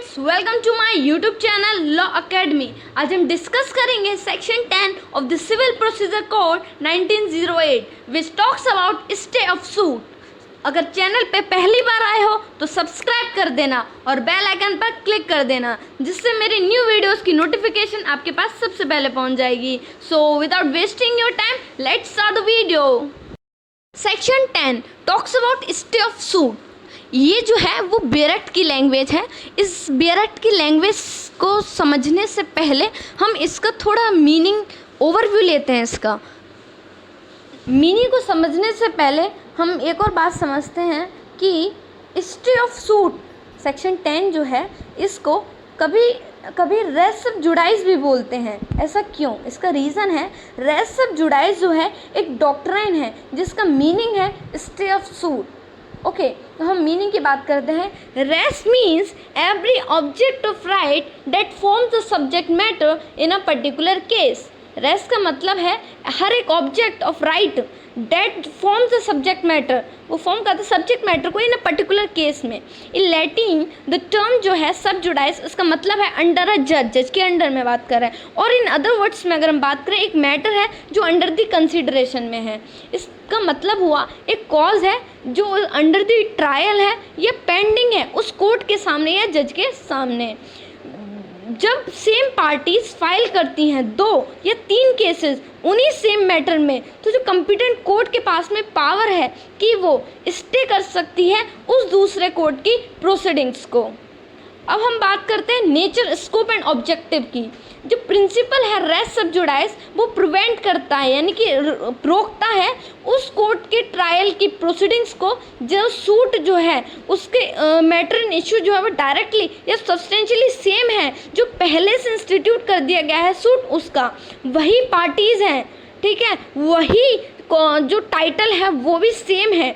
Friends, welcome to my YouTube channel law academy. आज हम discuss करेंगे section 10 of the civil procedure code 1908 which talks about stay of suit. अगर channel पे पहली बार आए हो तो सब्सक्राइब कर देना और बेल आइकन पर क्लिक कर देना, जिससे मेरी न्यू वीडियोस की नोटिफिकेशन आपके पास सबसे पहले पहुंच जाएगी। So without wasting your time, let's start the video. Section 10 talks about stay of suit. ये जो है वो बेरट की लैंग्वेज है। इस बेरट की लैंग्वेज को समझने से पहले हम इसका थोड़ा मीनिंग ओवरव्यू लेते हैं। इसका मीनिंग को समझने से पहले हम एक और बात समझते हैं कि स्टे ऑफ सूट सेक्शन 10 जो है, इसको कभी कभी रेस सब जुडाइज भी बोलते हैं। ऐसा क्यों? इसका रीज़न है, रेस सब जुडाइज जो है एक डॉक्ट्राइन है जिसका मीनिंग है स्टे ऑफ सूट। ओके, तो हम मीनिंग की बात करते हैं। Res means every object of right that forms the subject matter in a particular case. Res का मतलब है हर एक object of right that forms the subject matter, वो फॉर्म करता है सब्जेक्ट मैटर को इन अ पर्टिकुलर केस में। इन लैटिन द टर्म जो है सब जुडाइज, उसका मतलब है अंडर अ जज, जज के अंडर में बात कर रहे हैं। और इन अदर वर्ड्स में अगर हम बात करें, एक मैटर है जो अंडर द कंसिडरेशन में है। इसका मतलब हुआ एक कॉज है जो अंडर द ट्रायल है या पेंडिंग है उस कोर्ट के सामने या जज के सामने। जब सेम पार्टीज फाइल करती हैं 2 या 3 केसेस उन्हीं सेम मैटर में, तो जो कंपिटेंट कोर्ट के पास में पावर है कि वो स्टे कर सकती है उस दूसरे कोर्ट की प्रोसीडिंग्स को। अब हम बात करते हैं नेचर, स्कोप एंड ऑब्जेक्टिव की। जो प्रिंसिपल है रेस सब जुडाइज, वो प्रिवेंट करता है यानी कि रोकता है उस कोर्ट के ट्रायल की प्रोसीडिंग्स को जो सूट जो है उसके मैटर एंड इशू जो है वो डायरेक्टली या सब्सटेंशियली सेम है जो पहले से इंस्टीट्यूट कर दिया गया है सूट, उसका वही पार्टीज़ हैं, ठीक है, वही जो टाइटल है वो भी सेम है।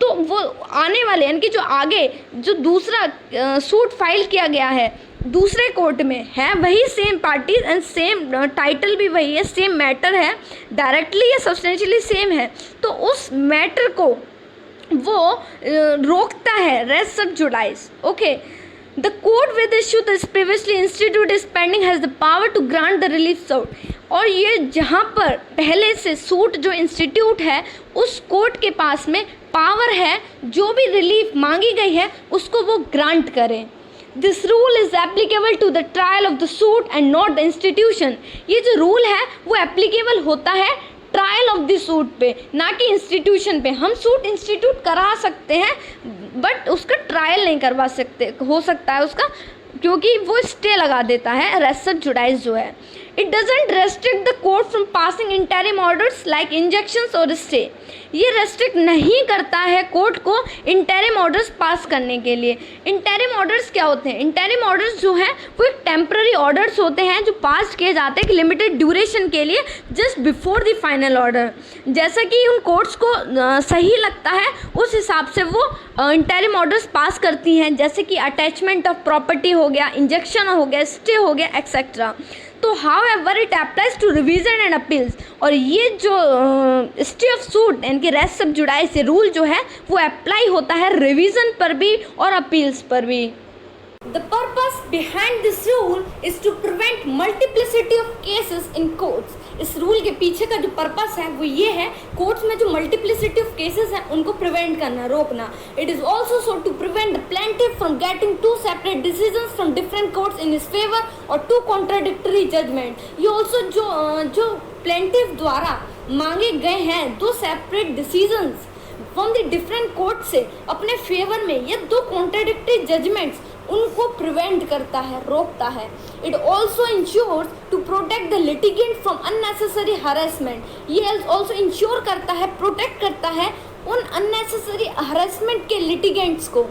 तो वो आने वाले यानी कि जो आगे जो दूसरा सूट फाइल किया गया है दूसरे कोर्ट में है वही same parties and same title भी वही है, सेम मैटर है, डायरेक्टली या सब्सटेंशियली सेम है, तो उस मैटर को वो रोकता है res sub judice. Okay, the court with issue this previously institute is pending has the power to grant the relief suit. और ये जहाँ पर पहले से सूट जो इंस्टीट्यूट है उस कोर्ट के पास में पावर है जो भी रिलीफ मांगी गई है उसको वो ग्रांट करें। This rule is applicable to the trial of the suit and not the institution. ये जो रूल है वो एप्लीकेबल होता है ट्रायल ऑफ द सूट पे, ना कि इंस्टीट्यूशन पे। हम सूट इंस्टीट्यूट करा सकते हैं बट उसका ट्रायल नहीं करवा सकते, हो सकता है उसका, क्योंकि वो स्टे लगा देता है रेस सब जुडाइज जो है। It doesn't restrict the court from passing interim orders like injections और स्टे। ये रेस्ट्रिक्ट नहीं करता है कोर्ट को इंटरिम ऑर्डर्स पास करने के लिए। इंटरिम ऑर्डर्स क्या होते हैं? इंटरिम ऑर्डर्स जो हैं वो एक टेम्पररी ऑर्डर्स होते हैं जो पास किए जाते हैं लिमिटेड ड्यूरेशन के लिए just before the final order. जैसा कि उन कोर्ट्स को सही लगता है उस हिसाब से वो इंटरिम ऑर्डर्स पास करती हैं, जैसे कि अटैचमेंट ऑफ प्रॉपर्टी हो गया, इंजेक्शन हो गया, स्टे हो गया, एक्सेट्रा। तो however it applies to revision and appeals. और ये जो स्टे ऑफ सूट यानी कि रेस सब जुडाइज से रूल जो है वो अप्लाई होता है रिवीजन पर भी और अपील्स पर भी। The purpose behind this rule is to prevent multiplicity of cases in courts. इस रूल के पीछे का जो पर्पस है वो ये है, कोर्ट्स में जो मल्टीप्लिसिटी ऑफ केसेस हैं उनको प्रिवेंट करना, रोकना। It is also so to prevent the plaintiff from getting 2 separate decisions from different courts in his favour और 2 कॉन्ट्राडिक्टरी जजमेंट। ये ऑल्सो जो प्लेंटिफ द्वारा मांगे गए हैं 2 separate decisions from the different court से अपने फेवर में, ये 2 कॉन्ट्राडिक्टरी जजमेंट्स उनको प्रिवेंट करता है, रोकता है। It also ensures to protect the litigant from unnecessary harassment. ये ऑल्सो इंश्योर करता है, प्रोटेक्ट करता है उन अननेसेसरी हरासमेंट के लिटिगेंट्स को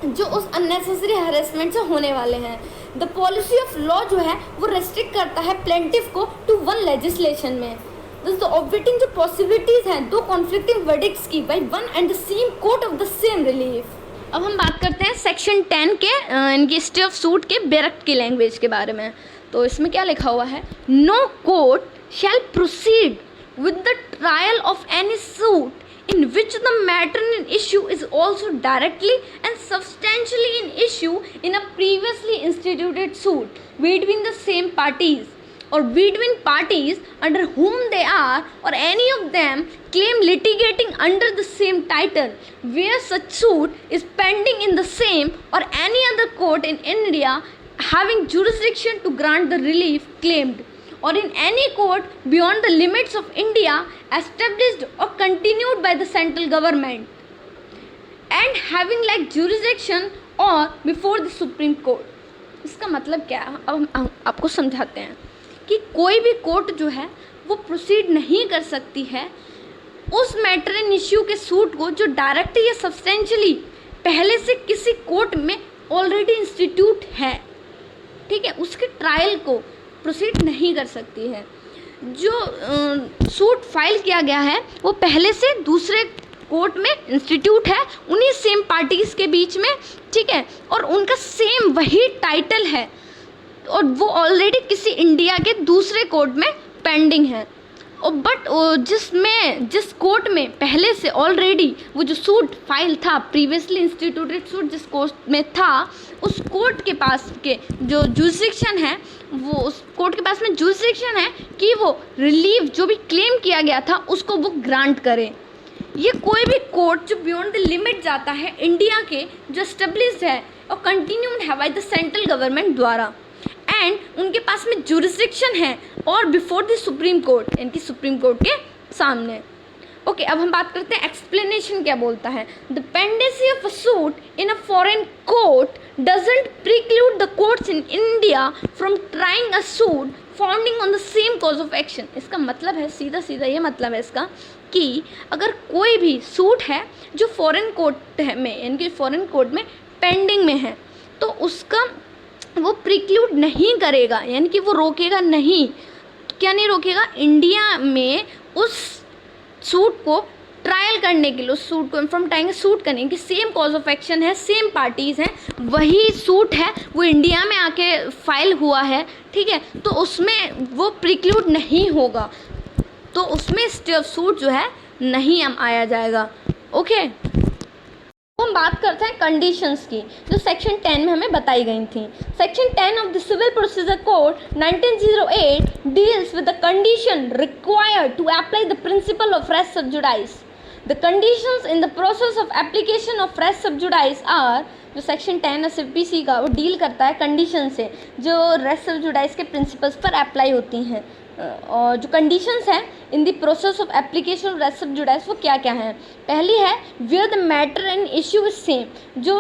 जो उस अननेसेसरी हरासमेंट से होने वाले हैं। द पॉलिसी ऑफ लॉ जो है वो रेस्ट्रिक्ट करता है प्लेंटिफ को टू 1 लेजिस्लेशन में। दोस्तों, ऑब्विटिंग जो पॉसिबिलिटीज़ हैं 2 कॉन्फ्लिक्टिंग वर्डिक्ट्स की by 1 and the same court of the same relief. अब हम बात करते हैं सेक्शन 10 के इनकी स्टे ऑफ सूट के बेरट की लैंग्वेज के बारे में। तो इसमें क्या लिखा हुआ है? No court shall proceed with the trial of any suit in which the matter in issue is also directly and substantially in issue issue in a previously instituted suit between the same parties or between parties under whom they are or any of them claim litigating under the same title where such suit is pending in the same or any other court in India having jurisdiction to grant the relief claimed, or in any court beyond the limits of India established or continued by the central government and having like jurisdiction or before the Supreme Court. इसका मतलब क्या है? अब हम आपको समझाते हैं कि कोई भी कोर्ट जो है वो प्रोसीड नहीं कर सकती है उस मैटर इन इश्यू के सूट को जो डायरेक्टली या सब्सटेंशियली पहले से किसी कोर्ट में ऑलरेडी इंस्टीट्यूट है, ठीक है, उसके ट्रायल को प्रोसीड नहीं कर सकती है। जो सूट फाइल किया गया है वो पहले से दूसरे कोर्ट में इंस्टीट्यूट है उन्हीं सेम पार्टीज़ के बीच में, ठीक है, और उनका सेम वही टाइटल है और वो ऑलरेडी किसी इंडिया के दूसरे कोर्ट में पेंडिंग है। और बट जिस कोर्ट में पहले से ऑलरेडी वो जो सूट फाइल था, प्रीवियसली इंस्टीट्यूटेड सूट जिस कोर्ट में था, उस कोर्ट के पास के जो जुरिसडिक्शन है, वो उस कोर्ट के पास में जुरिसडिक्शन है कि वो रिलीफ जो भी क्लेम किया गया था उसको वो ग्रांट करे। ये कोई भी कोर्ट जो बियॉन्ड द लिमिट जाता है इंडिया के, जो एस्टेब्लिश्ड है और कंटिन्यूड है बाय द सेंट्रल गवर्नमेंट द्वारा, एंड उनके पास में जुरिसडिक्शन है और बिफोर द सुप्रीम कोर्ट, यानी कि सुप्रीम कोर्ट के सामने। ओके, अब हम बात करते हैं एक्सप्लेनेशन क्या बोलता है। The pendency of a suit in a foreign court doesn't preclude the courts in India from trying a suit founding on the same cause of action. इसका मतलब है, सीधा सीधा ये मतलब है इसका कि अगर कोई भी सूट है जो फॉरेन कोर्ट में, यानी कि फॉरेन कोर्ट में पेंडिंग में है, तो उसका वो प्रिक्लूड नहीं करेगा, यानी कि वो रोकेगा नहीं। क्या नहीं रोकेगा? इंडिया में उस सूट को ट्रायल करने के लिए, उस सूट को फ्रॉम ट्राइंग सूट करने की सेम कॉज ऑफ एक्शन है, सेम पार्टीज़ हैं, वही सूट है, वो इंडिया में आके फाइल हुआ है, ठीक है, तो उसमें वो प्रिक्लूड नहीं होगा, तो उसमें स्टे ऑफ सूट जो है नहीं आया जाएगा। ओके, हम बात करते हैं कंडीशंस की जो सेक्शन 10 में हमें बताई गई थी। Section 10 of the civil procedure code 1908 deals with the condition required to apply the principle of res sub judice. The conditions in the process of application of res sub judice are, जो section 10 है CPC का, वो deal करता है condition से जो race sub जुडाइस के principles पर अप्लाई होती हैं। और जो कंडीशंस हैं in the process of application of res sub judice वो क्या क्या हैं? पहली है where the matter and issue is same, जो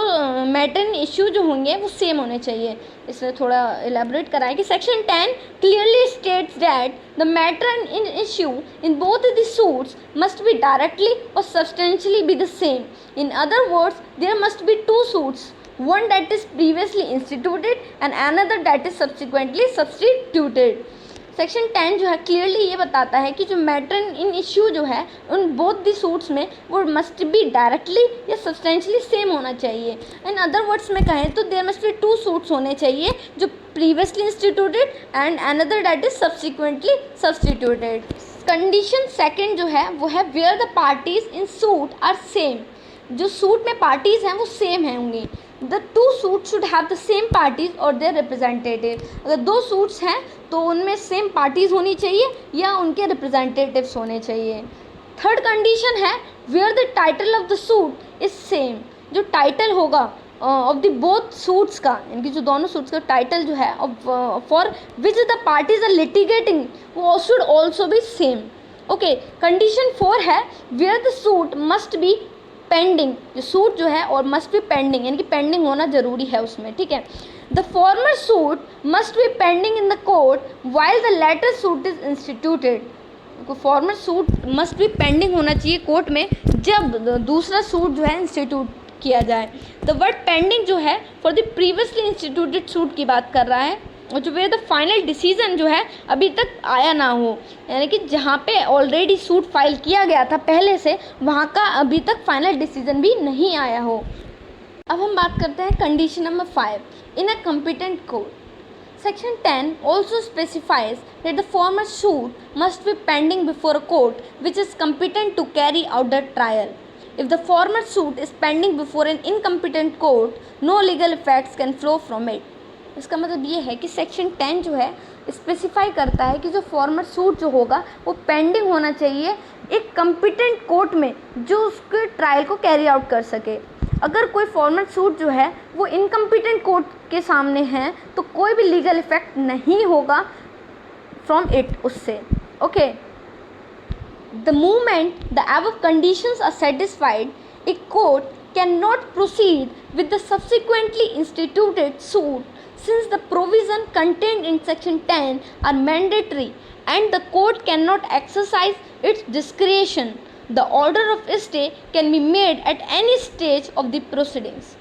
मैटर एंड इश्यू जो होंगे वो सेम होने चाहिए। इसमें थोड़ा एलैबोरेट कराएं कि section 10 clearly states that the matter and issue in both the suits must be directly or substantially be the same. In other words there must be two suits, one that is previously instituted and another that is subsequently substituted। Section 10 जो है clearly ये बताता है कि जो matter in issue जो है उन बोथ दी सूट्स में वो मस्ट बी डायरेक्टली या सब्सटेंशियली सेम होना चाहिए। इन अदर वर्ड्स में कहें तो there must be two suits होने चाहिए, जो previously instituted and another that is subsequently substituted. Condition second जो है वो है where the parties in suit are same, जो सूट में पार्टीज़ हैं वो सेम हैं होंगी। The two suit should have the same parties और देयर रिप्रेजेंटेटिव। अगर दो सूट्स हैं तो उनमें सेम पार्टीज़ होनी चाहिए या उनके रिप्रेजेंटेटिव्स होने चाहिए। थर्ड कंडीशन है where the title of the suit is same, जो टाइटल होगा ऑफ द बोथ सूट्स का, यानी कि जो दोनों सूट्स का टाइटल जो है for which the parties are litigating वो should also be same. Okay, condition 4 है where the suit must be pending, जो सूट जो है और मस्ट बी पेंडिंग, यानी कि पेंडिंग होना जरूरी है उसमें, ठीक है। The former suit must be pending in the court while the latter suit is instituted. Former suit must be pending होना चाहिए कोर्ट में जब दूसरा सूट जो है इंस्टीट्यूट किया जाए। द वर्ड पेंडिंग जो है for the previously instituted suit की बात कर रहा है, और जो वेयर द फाइनल डिसीजन जो है अभी तक आया ना हो, यानी कि जहाँ पे ऑलरेडी सूट फाइल किया गया था पहले से, वहाँ का अभी तक फाइनल डिसीजन भी नहीं आया हो। अब हम बात करते हैं condition number 5 in a competent court. Section 10 also specifies that the former suit must be pending before a court which is competent to carry out the trial. If the former suit is pending before an incompetent court, no legal effects can flow from it. इसका मतलब ये है कि section 10 जो है specify करता है कि जो फॉर्मर सूट जो होगा वो पेंडिंग होना चाहिए एक कम्पिटेंट कोर्ट में जो उसके ट्रायल को कैरी आउट कर सके। अगर कोई फॉर्मर सूट जो है वो इनकम्पिटेंट कोर्ट के सामने है तो कोई भी लीगल इफेक्ट नहीं होगा फ्रॉम इट उससे। Okay, the moment the above conditions are satisfied, a court cannot proceed with the subsequently instituted suit since the provision contained in section 10 are mandatory and the court cannot exercise its discretion. The order of stay can be made at any stage of the proceedings.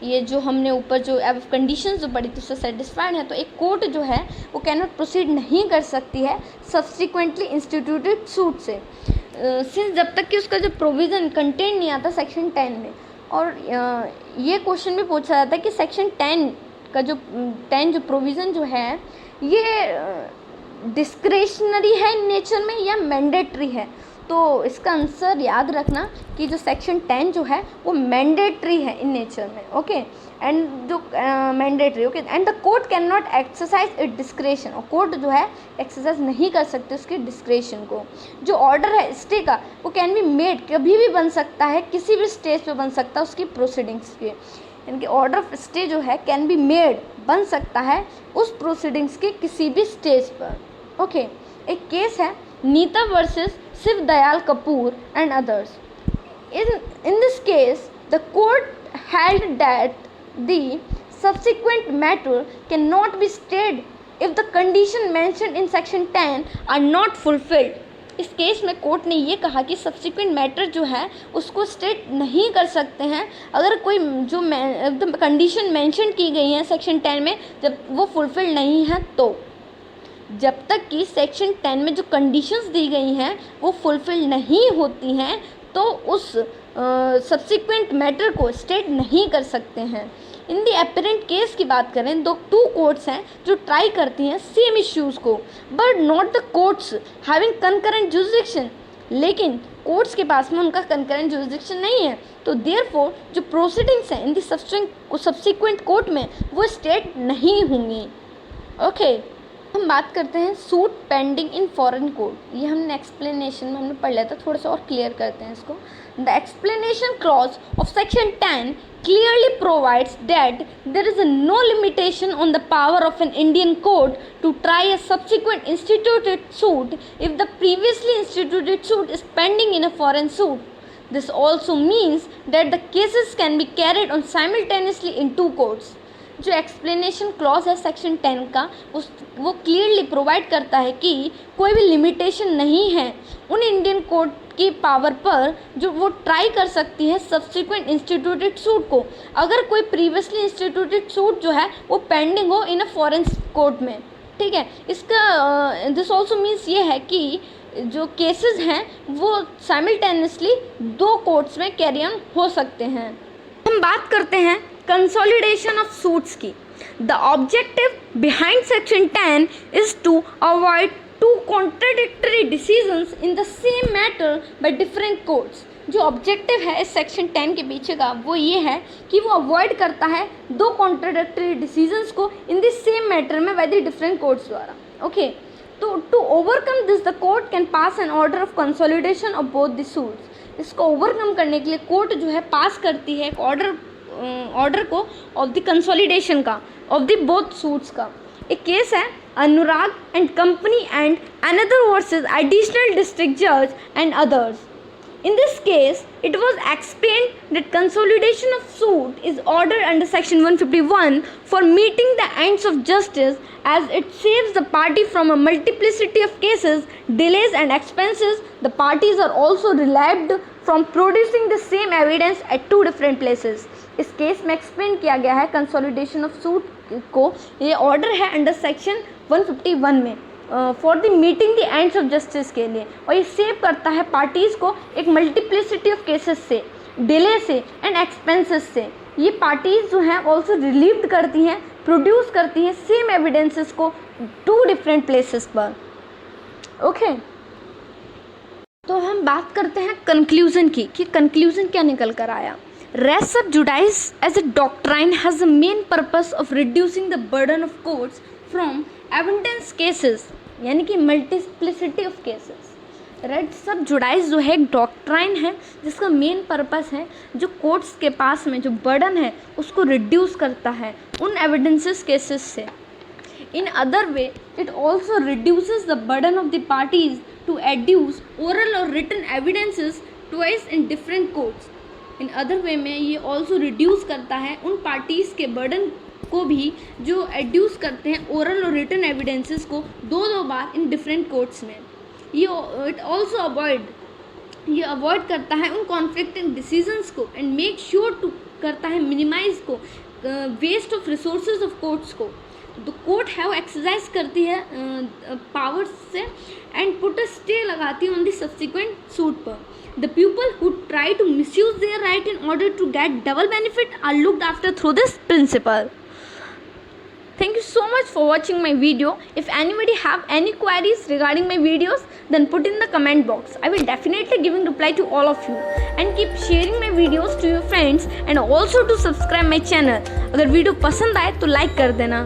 ये जो हमने ऊपर जो अब conditions जो पढ़ी थी उससे सेटिस्फाइड है तो एक कोर्ट जो है वो कैन नॉट प्रोसीड नहीं कर सकती है सब्सिक्वेंटली इंस्टीट्यूटेड सूट से सिंस जब तक कि उसका जो प्रोविज़न कंटेंट नहीं आता सेक्शन 10 में। और ये क्वेश्चन भी पूछा जाता है कि सेक्शन 10 का जो 10 जो प्रोविज़न जो है ये डिस्क्रेशनरी है इन नेचर में या मैंडेटरी है। तो इसका आंसर याद रखना कि जो सेक्शन 10 जो है वो मैंडेटरी है इन नेचर में। ओके, एंड जो mandatory okay and the court can not exercise it discretion, और कोर्ट जो है एक्सरसाइज नहीं कर सकते उसके डिस्क्रेशन को। जो ऑर्डर है स्टे का वो कैन बी मेड, कभी भी बन सकता है, किसी भी स्टेज पे बन सकता है उसकी प्रोसीडिंग्स के, यानी कि ऑर्डर ऑफ स्टे जो है कैन बी मेड बन सकता है उस प्रोसीडिंग्स के किसी भी स्टेज पर। ओके, एक केस है Neeta versus Shiv Dayal Kapoor and others. In this case, the court held that the subsequent matter cannot be stayed if the condition mentioned in section 10 are not fulfilled. इस केस में कोर्ट ने ये कहा कि सब्सिक्वेंट मैटर जो है उसको स्टेट नहीं कर सकते हैं अगर कोई जो कंडीशन मेंशन की गई है सेक्शन 10 में जब वो फुलफिल नहीं है तो जब तक कि सेक्शन 10 में जो कंडीशंस दी गई हैं वो फुलफिल नहीं होती हैं तो उस सब्सिक्वेंट मैटर को स्टेट नहीं कर सकते हैं। इन दी एपरेंट केस की बात करें तो 2 कोर्ट्स हैं जो ट्राई करती हैं सेम इश्यूज़ को but not the courts having concurrent jurisdiction, लेकिन कोर्ट्स के पास में उनका कंकरेंट जुरिसडिक्शन नहीं है तो देयरफॉर जो प्रोसीडिंग्स हैं इन दी सब्सिक्वेंट कोर्ट में वो स्टेट नहीं होंगी। ओके, हम बात करते हैं suit pending in foreign court. ये हमने एक्सप्लेनेशन में हमने पढ़ लिया था, थोड़ा सा और क्लियर करते हैं इसको। The explanation clause of section 10 clearly provides that there is no limitation on the power of an Indian court to try a subsequent instituted suit if the previously instituted suit is pending in a foreign suit. This also means that the cases can be carried on simultaneously in 2 courts. जो explanation clause है section 10 का वो clearly provide करता है कि कोई भी limitation नहीं है उन इंडियन कोर्ट की पावर पर जो वो ट्राई कर सकती है सब्सिक्वेंट इंस्टीट्यूटेड सूट को अगर कोई प्रीवियसली इंस्टीट्यूटेड सूट जो है वो पेंडिंग हो इन अ फॉरेन कोर्ट में। ठीक है, इसका दिस ऑल्सो मीन्स ये है कि जो केसेस हैं वो साइमल्टेनियसली 2 कोर्ट्स में कैरी ऑन हो सकते हैं। हम बात करते हैं कंसोलिडेशन ऑफ सूट्स की। The objective behind section 10 is to avoid 2 contradictory decisions in the same matter by different courts. जो ऑब्जेक्टिव है इस सेक्शन 10 के पीछे का वो ये है कि वो अवॉइड करता है 2 कॉन्ट्राडिक्टरी डिसीजंस को इन द सेम मैटर में बाय द डिफरेंट कोर्ट्स द्वारा। ओके, तो to overcome this the court can pass an order of consolidation of both the suits. इसको ओवरकम करने के लिए कोर्ट जो है पास करती है एक ऑर्डर को ऑफ द कंसोलिडेशन का ऑफ द बोथ सूट्स का। एक केस है Anurag and company and another versus additional district जज and others. In this case, it was explained that consolidation of suit is ordered under section 151 for meeting the ends of justice as it saves the party from a multiplicity of cases, delays and expenses. The parties are also relieved from producing the same evidence at 2 different places. इस case में explain किया गया है consolidation of suit को, ये order है under section 151 में for the meeting the ends of justice के लिए, और ये सेव करता है पार्टीज़ को एक मल्टीप्लिसिटी ऑफ केसेस से, डिले से एंड एक्सपेंसेस से। ये पार्टीज़ जो हैं ऑल्सो रिलीव्ड करती हैं, प्रोड्यूस करती हैं सेम एविडेंसेस को 2 डिफरेंट प्लेसेस पर। ओके तो हम बात करते हैं कंक्लूजन की कि कंक्लूजन क्या निकल कर आया। Res sub judice as a doctrine has the main purpose of reducing the burden of courts from evidence cases, यानी कि multiplicity of cases। Res sub judice जो है एक डॉक्ट्राइन है जिसका मेन पर्पस है जो कोर्ट्स के पास में जो बर्डन है उसको रिड्यूस करता है उन एविडेंसेस केसेस से। In other way, it also reduces the burden of the parties to adduce oral or written evidences twice in different courts। In other way में ये ऑल्सो रिड्यूस करता है उन पार्टीज़ के बर्डन को भी जो एड्यूस करते हैं ओरल और रिटन एविडेंसेस को दो बार इन डिफरेंट कोर्ट्स में। ये इट ऑल्सो अवॉइड करता है उन कॉन्फ्लिक्टिंग डिसीजंस को एंड मेक श्योर टू करता है मिनिमाइज को waste of resources of courts को। तो कोर्ट हैव एक्सरसाइज करती है पावर्स से एंड पुट अ स्टे लगाती है ऑन द सब्सिक्वेंट सूट पर। The people who try to misuse their right in order to get double benefit are looked after through this principle. Thank you so much for watching my video. If anybody have any queries regarding my videos, then put in the comment box. I will definitely giving reply to all of you. And keep sharing my videos to your friends and also to subscribe my channel. अगर video पसंद आए तो like कर देना।